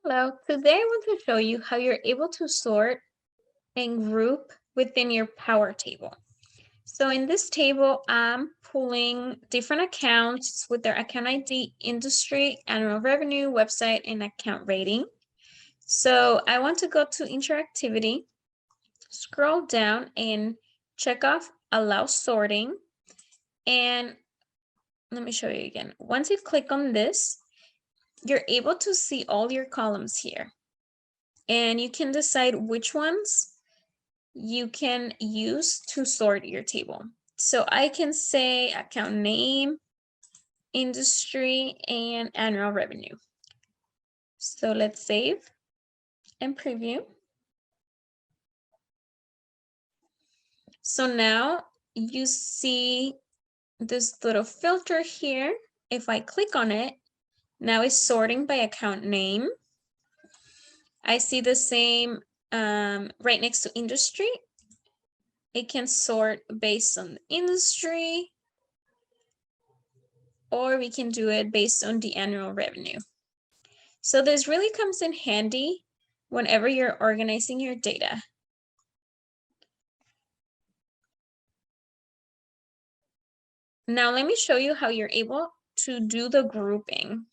Hello, today I want to show you how you're able to sort and group within your Power Table. So in this table, I'm pulling different accounts with their account ID, industry, annual revenue, website, and account rating. So I want to go to interactivity, scroll down and check off allow sorting. And let me show you again. Once you click on this, you're able to see all your columns here. And you can decide which ones you can use to sort your table. So I can say account name, industry, and annual revenue. So let's save and preview. So now you see this little filter here. If I click on it, now it's sorting by account name. I see the same right next to industry. It can sort based on the industry, or we can do it based on the annual revenue. So this really comes in handy whenever you're organizing your data. Now let me show you how you're able to do the grouping.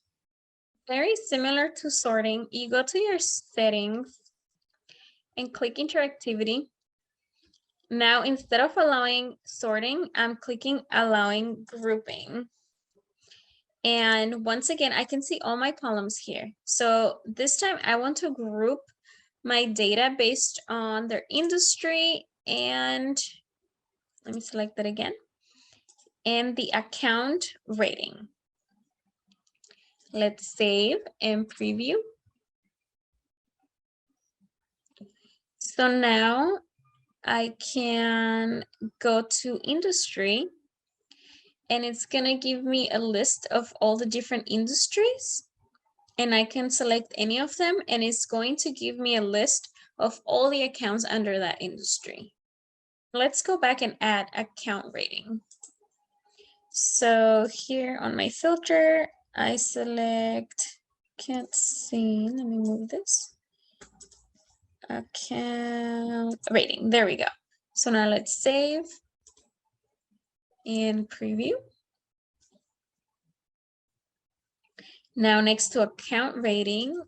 Very similar to sorting, you go to your settings and click interactivity. Now, instead of allowing sorting, I'm clicking allowing grouping. And once again, I can see all my columns here. So this time I want to group my data based on their industry and let me select that again, and the account rating. Let's save and preview. So now I can go to industry and it's gonna give me a list of all the different industries and I can select any of them and it's going to give me a list of all the accounts under that industry. Let's go back and add account rating. So here on my filter, I select, can't see, let me move this. Account rating, there we go. So now let's save and preview. Now next to account rating,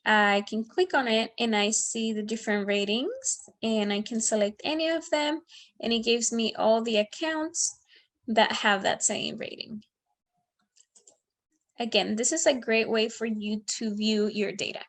I can click on it and I see the different ratings and I can select any of them and it gives me all the accounts that have that same rating. Again, this is a great way for you to view your data.